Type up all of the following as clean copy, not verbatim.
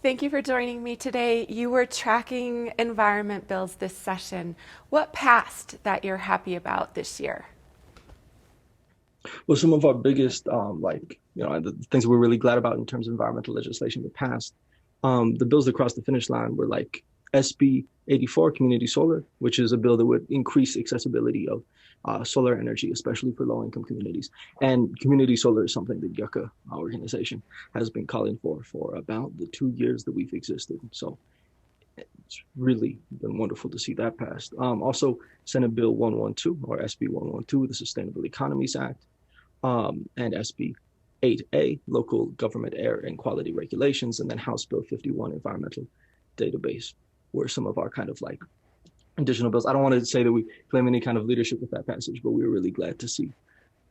Thank you for joining me today. You were tracking environment bills this session. What passed that you're happy about this year? Well, some of our biggest, the things we're really glad about in terms of environmental legislation that passed, the bills that crossed the finish line were like SB 84, Community Solar, which is a bill that would increase accessibility of solar energy, especially for low-income communities. And community solar is something that Yucca, our organization, has been calling for about the 2 years that we've existed. So it's really been wonderful to see that passed. Also, Senate Bill 112, or SB 112, the Sustainable Economies Act, and SB 8A, Local Government Air and Quality Regulations, and then House Bill 51, Environmental Database, were some of our kind of like additional bills. I don't want to say that we claim any kind of leadership with that passage, but we were really glad to see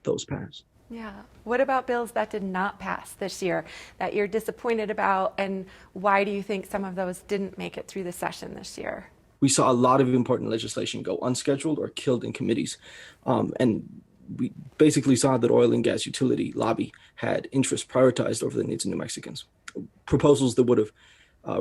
those pass. Yeah. What about bills that did not pass this year that you're disappointed about, and why do you think some of those didn't make it through the session this year? We saw a lot of important legislation go unscheduled or killed in committees. And we basically saw that oil and gas utility lobby had interests prioritized over the needs of New Mexicans. Proposals that would have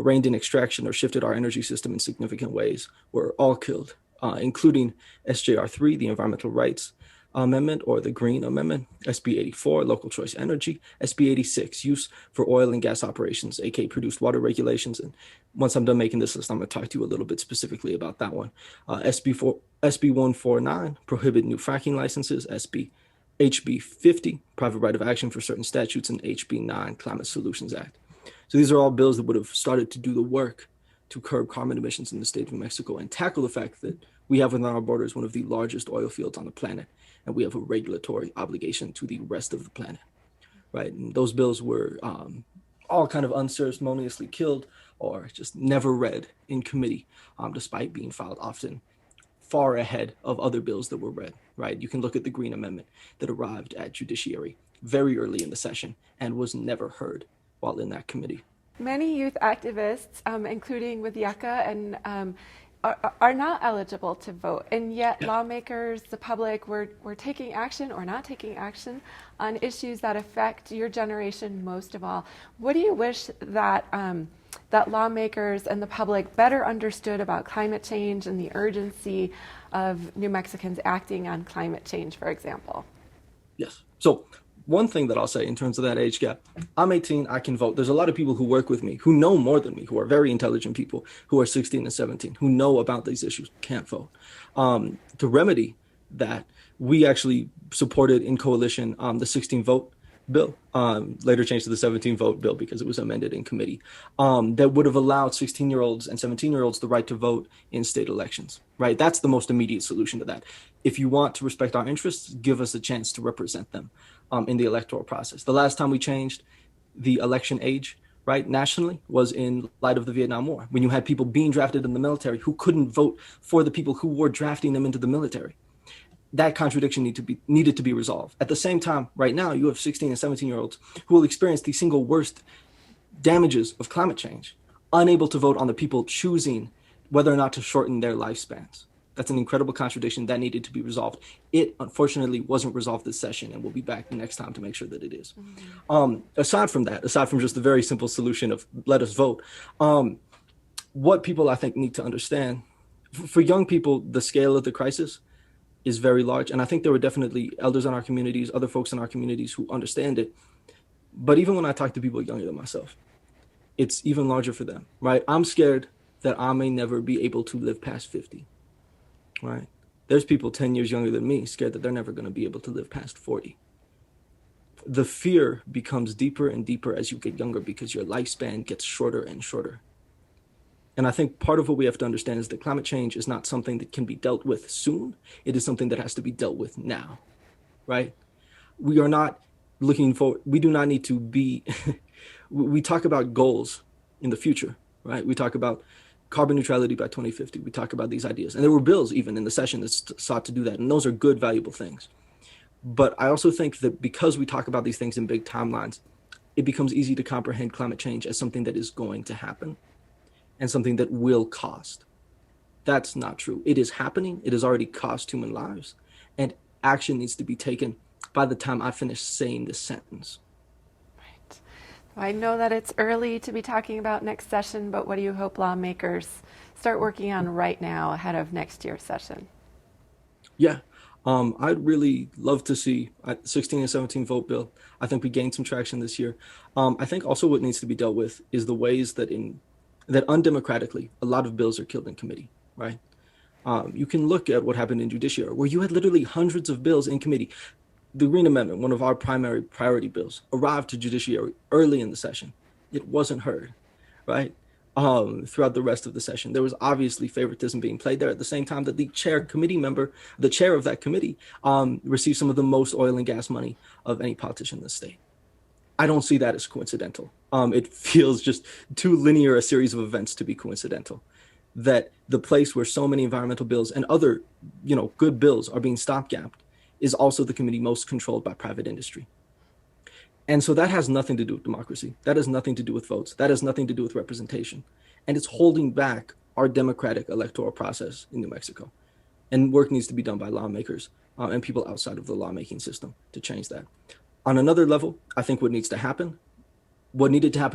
reined in extraction or shifted our energy system in significant ways were all killed, including SJR3, the Environmental Rights Amendment, or the Green Amendment, SB 84, Local Choice Energy, SB 86, Use for Oil and Gas Operations, aka Produced Water Regulations. And once I'm done making this list, I'm going to talk to you a little bit specifically about that one. SB 149, Prohibit New Fracking Licenses, HB 50, Private Right of Action for Certain Statutes, and HB 9, Climate Solutions Act. So these are all bills that would have started to do the work to curb carbon emissions in the state of New Mexico and tackle the fact that we have within our borders one of the largest oil fields on the planet, and we have a regulatory obligation to the rest of the planet, right? And those bills were all kind of unceremoniously killed or just never read in committee, despite being filed often far ahead of other bills that were read, right? You can look at the Green Amendment that arrived at Judiciary very early in the session and was never heard while in that committee. Many youth activists, including with Yucca, are not eligible to vote, and yet Yeah. lawmakers, the public, we're taking action or not taking action on issues that affect your generation most of all. What do you wish that that lawmakers and the public better understood about climate change and the urgency of New Mexicans acting on climate change, for example? Yes. So one thing that I'll say in terms of that age gap, I'm 18, I can vote. There's a lot of people who work with me who know more than me, who are very intelligent people, who are 16 and 17, who know about these issues, can't vote. To remedy that, we actually supported in coalition the 16 vote bill, later changed to the 17 vote bill because it was amended in committee, that would have allowed 16-year-olds and 17-year-olds the right to vote in state elections, right? That's the most immediate solution to that. If you want to respect our interests, give us a chance to represent them in the electoral process. The last time we changed the election age, right, nationally, was in light of the Vietnam War, when you had people being drafted in the military who couldn't vote for the people who were drafting them into the military. That contradiction needed to be resolved. At the same time, right now, you have 16 and 17-year-olds who will experience the single worst damages of climate change, unable to vote on the people choosing whether or not to shorten their lifespans. That's an incredible contradiction that needed to be resolved. It unfortunately wasn't resolved this session, and we'll be back next time to make sure that it is. Aside from that, aside from just the very simple solution of let us vote, what people I think need to understand, for young people, the scale of the crisis is very large. And I think there were definitely elders in our communities, other folks in our communities who understand it. But even when I talk to people younger than myself, it's even larger for them, right? I'm scared that I may never be able to live past 50, right? There's people 10 years younger than me scared that they're never going to be able to live past 40. The fear becomes deeper and deeper as you get younger because your lifespan gets shorter and shorter. And I think part of what we have to understand is that climate change is not something that can be dealt with soon. It is something that has to be dealt with now, right? We are not looking for, we do not need to be, we talk about goals in the future, right? We talk about carbon neutrality by 2050. We talk about these ideas. And there were bills even in the session that sought to do that. And those are good, valuable things. But I also think that because we talk about these things in big timelines, it becomes easy to comprehend climate change as something that is going to happen and something that will cost. That's not true. It is happening. It has already cost human lives. And action needs to be taken by the time I finish saying this sentence. Right. I know that it's early to be talking about next session, but what do you hope lawmakers start working on right now ahead of next year's session? Yeah. I'd really love to see 16 and 17 vote bill. I think we gained some traction this year. I think also what needs to be dealt with is the ways that that undemocratically a lot of bills are killed in committee, right? You can look at what happened in judiciary, where you had literally hundreds of bills in committee. The Green Amendment, one of our primary priority bills, arrived to judiciary early in the session. It wasn't heard, right? Throughout the rest of the session, there was obviously favoritism being played there. At the same time that the chair of that committee, received some of the most oil and gas money of any politician in the state. I don't see that as coincidental. It feels just too linear a series of events to be coincidental. That the place where so many environmental bills and other, good bills are being stopgapped is also the committee most controlled by private industry. And so that has nothing to do with democracy. That has nothing to do with votes. That has nothing to do with representation. And it's holding back our democratic electoral process in New Mexico. And work needs to be done by lawmakers and people outside of the lawmaking system to change that. On another level, I think what needed to happen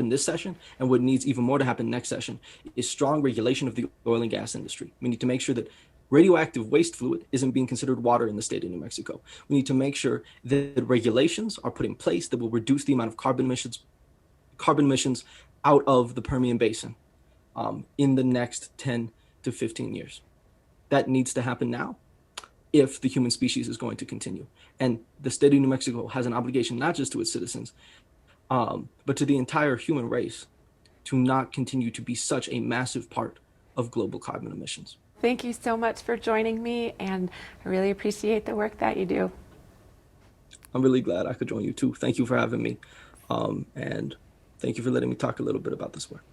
this session and what needs even more to happen next session is strong regulation of the oil and gas industry. We need to make sure that radioactive waste fluid isn't being considered water in the state of New Mexico. We need to make sure that regulations are put in place that will reduce the amount of carbon emissions out of the Permian Basin in the next 10 to 15 years. That needs to happen now if the human species is going to continue. And the state of New Mexico has an obligation not just to its citizens, but to the entire human race to not continue to be such a massive part of global carbon emissions. Thank you so much for joining me, and I really appreciate the work that you do. I'm really glad I could join you too. Thank you for having me. And thank you for letting me talk a little bit about this work.